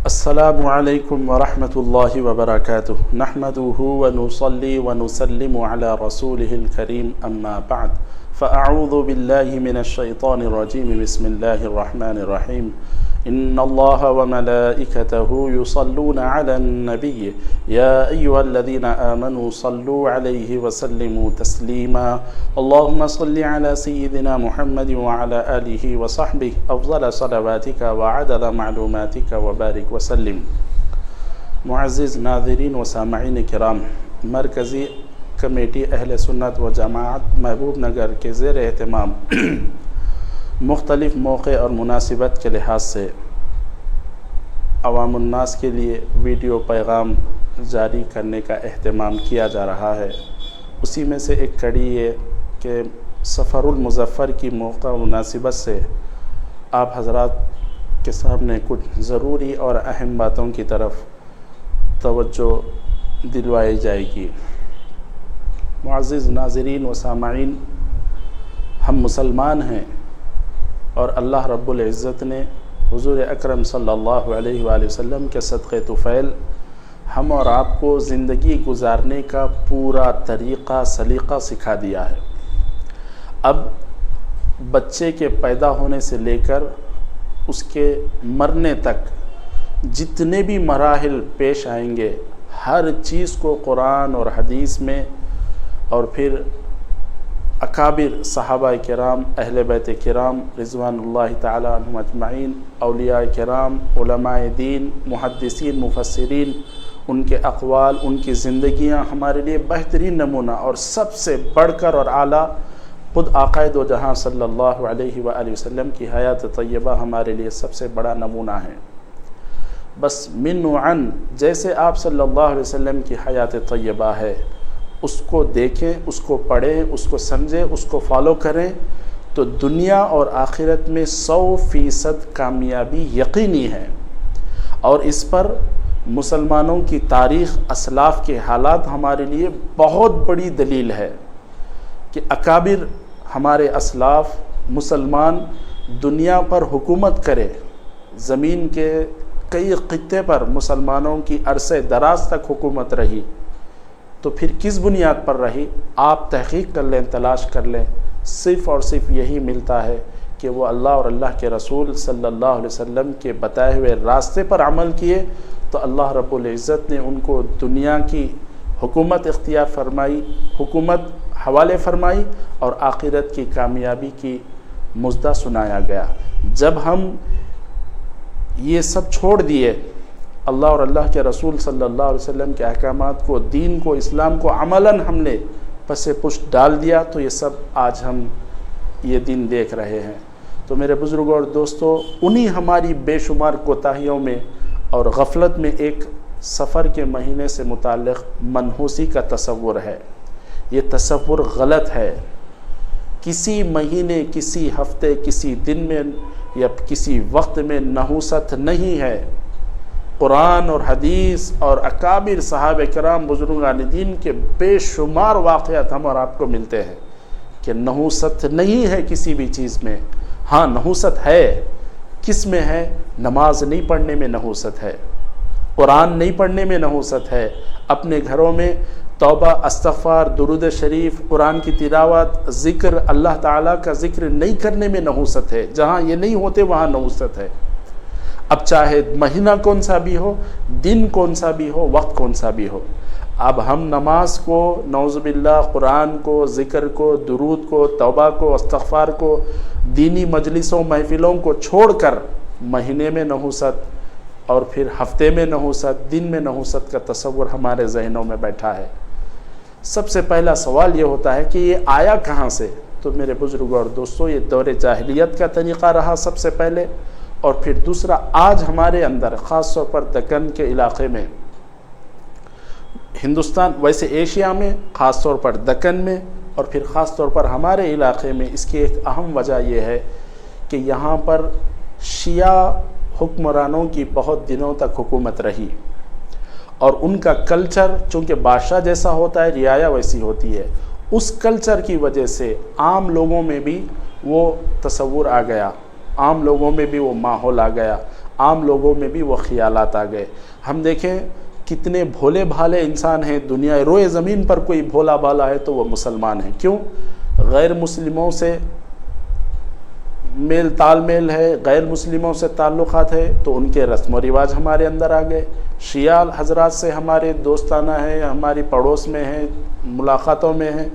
السلام علیکم ورحمۃ اللہ وبرکاتہ نحمده ونصلي ونسلم على رسوله الكريم اما بعد فاعوذ بالله من الشیطان الرجیم بسم اللہ الرحمن الرحیم ان اللہ وملائکته يصلون على النبی یا ایها الذین آمنوا صلوا علیہ وسلموا تسلیما اللهم صل على سیدنا محمد وعلى آلہ وصحبہ افضل صلواتک وعدد معلوماتک وبارک وسلم۔ معزز ناظرین و سامعین کرام، مرکزی کمیٹی اہل سنت و جماعت محبوب نگر کے زیر اہتمام مختلف موقع اور مناسبت کے لحاظ سے عوام الناس کے لیے ویڈیو پیغام جاری کرنے کا اہتمام کیا جا رہا ہے۔ اسی میں سے ایک کڑی یہ کہ سفر المظفر کی موقع مناسبت سے آپ حضرات کے سامنے کچھ ضروری اور اہم باتوں کی طرف توجہ دلوائی جائے گی۔ معزز ناظرین و سامعین، ہم مسلمان ہیں اور اللہ رب العزت نے حضور اکرم صلی اللہ علیہ وآلہ وسلم کے صدقے طفیل ہم اور آپ کو زندگی گزارنے کا پورا طریقہ سلیقہ سکھا دیا ہے۔ اب بچے کے پیدا ہونے سے لے کر اس کے مرنے تک جتنے بھی مراحل پیش آئیں گے، ہر چیز کو قرآن اور حدیث میں اور پھر اکابر صحابہ کرام، اہل بیت کرام رضوان اللہ تعالی عنہم اجمعین، اولیاء کرام، علماء دین، محدثین، مفسرین، ان کے اقوال، ان کی زندگیاں ہمارے لیے بہترین نمونہ اور سب سے بڑھ کر اور اعلیٰ خود آقائے دو جہاں صلی اللہ علیہ وآلہ وسلم کی حیات طیبہ ہمارے لیے سب سے بڑا نمونہ ہے۔ بس من و عن جیسے آپ صلی اللہ علیہ وسلم کی حیات طیبہ ہے، اس کو دیکھیں، اس کو پڑھیں، اس کو سمجھیں، اس کو فالو کریں تو دنیا اور آخرت میں 100% کامیابی یقینی ہے۔ اور اس پر مسلمانوں کی تاریخ، اسلاف کے حالات ہمارے لیے بہت بڑی دلیل ہے کہ اکابر ہمارے اسلاف مسلمان دنیا پر حکومت کرے، زمین کے کئی خطے پر مسلمانوں کی عرصے دراز تک حکومت رہی، تو پھر کس بنیاد پر رہی؟ آپ تحقیق کر لیں، تلاش کر لیں، صرف اور صرف یہی ملتا ہے کہ وہ اللہ اور اللہ کے رسول صلی اللہ علیہ وسلم کے بتائے ہوئے راستے پر عمل کیے تو اللہ رب العزت نے ان کو دنیا کی حکومت اختیار فرمائی، حکومت حوالے فرمائی اور آخرت کی کامیابی کی مژدہ سنایا گیا۔ جب ہم یہ سب چھوڑ دیے، اللہ اور اللہ کے رسول صلی اللہ علیہ وسلم کے احکامات کو، دین کو، اسلام کو عملاً ہم نے پس پشت ڈال دیا تو یہ سب آج ہم یہ دن دیکھ رہے ہیں۔ تو میرے بزرگوں اور دوستو، انہی ہماری بے شمار کوتاہیوں میں اور غفلت میں ایک سفر کے مہینے سے متعلق منحوسی کا تصور ہے۔ یہ تصور غلط ہے۔ کسی مہینے، کسی ہفتے، کسی دن میں یا کسی وقت میں نحوست نہیں ہے۔ قرآن اور حدیث اور اکابر صحابہ کرام بزرگان دین کے بے شمار واقعات ہم اور آپ کو ملتے ہیں کہ نحوست نہیں ہے کسی بھی چیز میں۔ ہاں، نحوست ہے۔ کس میں ہے؟ نماز نہیں پڑھنے میں نحوست ہے، قرآن نہیں پڑھنے میں نحوست ہے، اپنے گھروں میں توبہ، استغفار، درود شریف، قرآن کی تلاوت، ذکر، اللہ تعالیٰ کا ذکر نہیں کرنے میں نحوست ہے۔ جہاں یہ نہیں ہوتے وہاں نحوست ہے۔ اب چاہے مہینہ کون سا بھی ہو، دن کون سا بھی ہو، وقت کون سا بھی ہو، اب ہم نماز کو، نعوذ باللہ، قرآن کو، ذکر کو، درود کو، توبہ کو، استغفار کو، دینی مجلسوں، محفلوں کو چھوڑ کر مہینے میں نحوست اور پھر ہفتے میں نحوست، دن میں نحوست کا تصور ہمارے ذہنوں میں بیٹھا ہے۔ سب سے پہلا سوال یہ ہوتا ہے کہ یہ آیا کہاں سے؟ تو میرے بزرگوں اور دوستوں، یہ دور جاہلیت کا طریقہ رہا سب سے پہلے، اور پھر دوسرا آج ہمارے اندر خاص طور پر دکن کے علاقے میں، ہندوستان، ویسے ایشیا میں، خاص طور پر دکن میں اور پھر خاص طور پر ہمارے علاقے میں، اس کی ایک اہم وجہ یہ ہے کہ یہاں پر شیعہ حکمرانوں کی بہت دنوں تک حکومت رہی اور ان کا کلچر چونکہ بادشاہ جیسا ہوتا ہے، رعایا ویسی ہوتی ہے، اس کلچر کی وجہ سے عام لوگوں میں بھی وہ تصور آ گیا، عام لوگوں میں بھی وہ ماحول آ گیا، عام لوگوں میں بھی وہ خیالات آ گئے۔ ہم دیکھیں کتنے بھولے بھالے انسان ہیں، دنیا روئے زمین پر کوئی بھولا بھالا ہے تو وہ مسلمان ہیں۔ کیوں؟ غیر مسلموں سے میل تال میل ہے، غیر مسلموں سے تعلقات ہے تو ان کے رسم و رواج ہمارے اندر آ گئے۔ شیعہ حضرات سے ہمارے دوستانہ ہیں، ہماری پڑوس میں ہیں، ملاقاتوں میں ہیں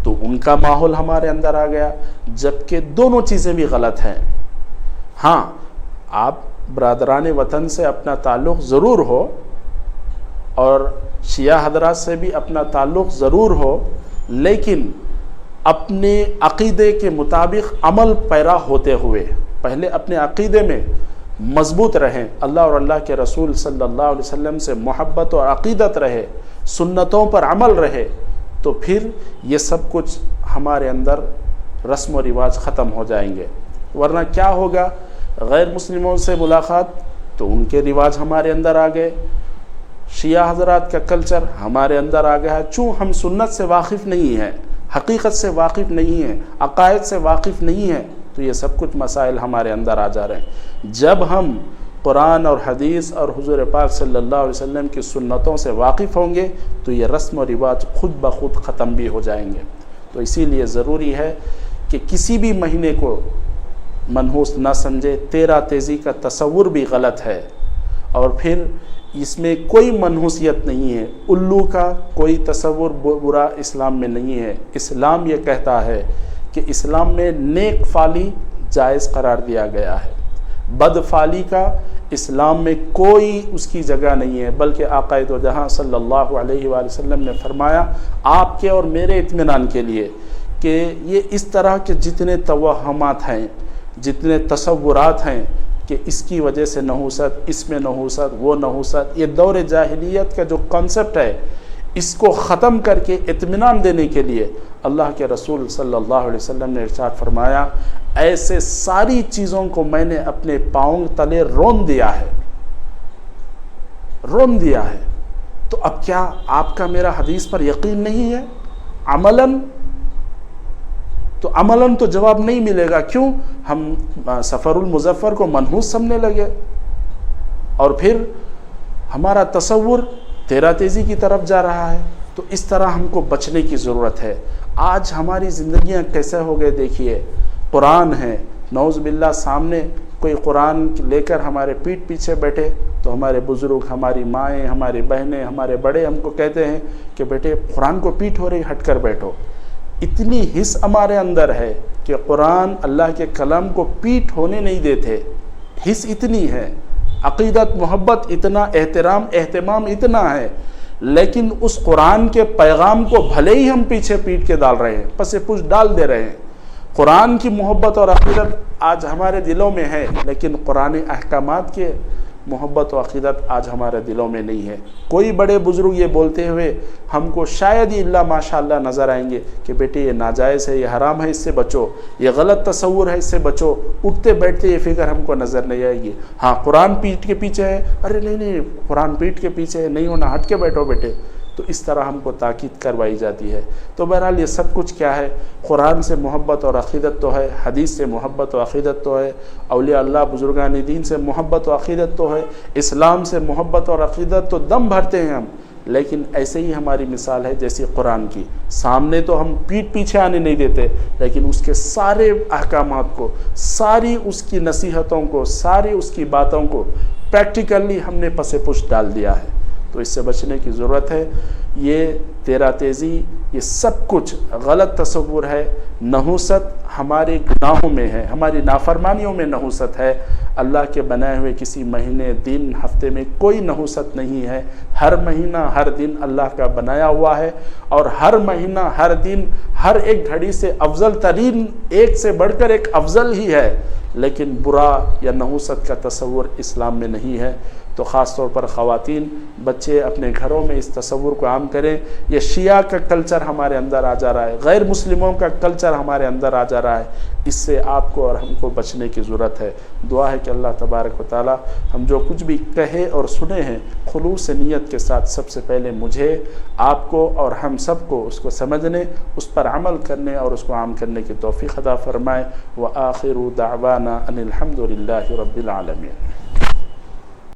تو ان کا ماحول ہمارے اندر آ گیا، جبکہ دونوں چیزیں بھی غلط ہیں۔ ہاں، آپ برادران وطن سے اپنا تعلق ضرور ہو اور شیعہ حضرات سے بھی اپنا تعلق ضرور ہو، لیکن اپنے عقیدے کے مطابق عمل پیرا ہوتے ہوئے پہلے اپنے عقیدے میں مضبوط رہیں، اللہ اور اللہ کے رسول صلی اللہ علیہ وسلم سے محبت اور عقیدت رہے، سنتوں پر عمل رہے، تو پھر یہ سب کچھ ہمارے اندر رسم و رواج ختم ہو جائیں گے۔ ورنہ کیا ہوگا؟ غیر مسلموں سے ملاقات تو ان کے رواج ہمارے اندر آ گئے، شیعہ حضرات کا کلچر ہمارے اندر آ گیا ہے۔ چوں ہم سنت سے واقف نہیں ہیں، حقیقت سے واقف نہیں ہیں، عقائد سے واقف نہیں ہیں، تو یہ سب کچھ مسائل ہمارے اندر آ جا رہے ہیں۔ جب ہم قرآن اور حدیث اور حضور پاک صلی اللہ علیہ وسلم کی سنتوں سے واقف ہوں گے تو یہ رسم و رواج خود بخود ختم بھی ہو جائیں گے۔ تو اسی لیے ضروری ہے کہ کسی بھی مہینے کو منحوس نہ سمجھے، تیرہ تیزی کا تصور بھی غلط ہے، اور پھر اس میں کوئی منحوسیت نہیں ہے، الو کا کوئی تصور برا اسلام میں نہیں ہے۔ اسلام یہ کہتا ہے کہ اسلام میں نیک فعلی جائز قرار دیا گیا ہے، بد فعلی کا اسلام میں کوئی اس کی جگہ نہیں ہے، بلکہ آقا دو جہاں صلی اللہ علیہ وآلہ وسلم نے فرمایا آپ کے اور میرے اطمینان کے لیے کہ یہ اس طرح کے جتنے توہمات ہیں، جتنے تصورات ہیں کہ اس کی وجہ سے نحوست، اس میں نحوست، وہ نحوست، یہ دور جاہلیت کا جو کانسیپٹ ہے، اس کو ختم کر کے اطمینان دینے کے لیے اللہ کے رسول صلی اللہ علیہ وسلم نے ارشاد فرمایا ایسے ساری چیزوں کو میں نے اپنے پاؤں تلے رون دیا ہے، رون دیا ہے۔ تو اب کیا آپ کا میرا حدیث پر یقین نہیں ہے؟ عملاً تو جواب نہیں ملے گا۔ کیوں؟ ہم سفر المظفر کو منحوس سمجھنے لگے، اور پھر ہمارا تصور تیرہ تیزی کی طرف جا رہا ہے۔ تو اس طرح ہم کو بچنے کی ضرورت ہے۔ آج ہماری زندگیاں کیسے ہو گئے دیکھیے، قرآن ہے، نعوذ باللہ سامنے کوئی قرآن لے کر ہمارے پیٹھ پیچھے بیٹھے تو ہمارے بزرگ، ہماری مائیں، ہماری بہنیں، ہمارے بڑے ہم کو کہتے ہیں کہ بیٹے قرآن کو پیٹھ ہو رہی، ہٹ کر بیٹھو۔ اتنی حس ہمارے اندر ہے کہ قرآن اللہ کے کلام کو پیٹھ ہونے نہیں دیتے، حس اتنی ہے، عقیدت، محبت اتنا، اہتمام اتنا ہے، لیکن اس قرآن کے پیغام کو بھلے ہی ہم پیچھے پیٹ کے ڈال رہے ہیں، پس پش ڈال دے رہے ہیں۔ قرآن کی محبت اور عقیدت آج ہمارے دلوں میں ہے، لیکن قرآن احکامات کے محبت و عقیدت آج ہمارے دلوں میں نہیں ہے۔ کوئی بڑے بزرگ یہ بولتے ہوئے ہم کو شاید ہی اللہ ماشاءاللہ نظر آئیں گے کہ بیٹے یہ ناجائز ہے، یہ حرام ہے، اس سے بچو، یہ غلط تصور ہے، اس سے بچو۔ اٹھتے بیٹھتے یہ فکر ہم کو نظر نہیں آئے گی۔ ہاں قرآن پیٹھ کے پیچھے ہے، ارے نہیں قرآن پیٹھ کے پیچھے ہے، نہیں ہونا، ہٹ کے بیٹھو بیٹے۔ تو اس طرح ہم کو تاکید کروائی جاتی ہے۔ تو بہرحال یہ سب کچھ کیا ہے؟ قرآن سے محبت اور عقیدت تو ہے، حدیث سے محبت و عقیدت تو ہے، اولیاء اللہ بزرگان دین سے محبت و عقیدت تو ہے، اسلام سے محبت اور عقیدت تو دم بھرتے ہیں ہم، لیکن ایسے ہی ہماری مثال ہے جیسی قرآن کی، سامنے تو ہم پیٹھ پیچھے آنے نہیں دیتے، لیکن اس کے سارے احکامات کو، ساری اس کی نصیحتوں کو، ساری اس کی باتوں کو پریکٹیکلی ہم نے پس پش ڈال دیا ہے۔ تو اس سے بچنے کی ضرورت ہے۔ یہ تیرہ تیزی، یہ سب کچھ غلط تصور ہے۔ نحوست ہمارے گناہوں میں ہے، ہماری نافرمانیوں میں نحوست ہے۔ اللہ کے بنائے ہوئے کسی مہینے، دن، ہفتے میں کوئی نحوست نہیں ہے۔ ہر مہینہ، ہر دن اللہ کا بنایا ہوا ہے، اور ہر مہینہ، ہر دن، ہر ایک گھڑی سے افضل ترین، ایک سے بڑھ کر ایک افضل ہی ہے، لیکن برا یا نحوست کا تصور اسلام میں نہیں ہے۔ تو خاص طور پر خواتین، بچے اپنے گھروں میں اس تصور کو عام کریں۔ یہ شیعہ کا کلچر ہمارے اندر آ جا رہا ہے، غیر مسلموں کا کلچر ہمارے اندر آ جا رہا ہے، اس سے آپ کو اور ہم کو بچنے کی ضرورت ہے۔ دعا ہے کہ اللہ تبارک و تعالی ہم جو کچھ بھی کہے اور سنے ہیں خلوص نیت کے ساتھ سب سے پہلے مجھے، آپ کو اور ہم سب کو اس کو سمجھنے، اس پر عمل کرنے اور اس کو عام کرنے کی توفیق عطا فرمائے۔ وآخر دعوانا ان الحمد للہ رب العالمین۔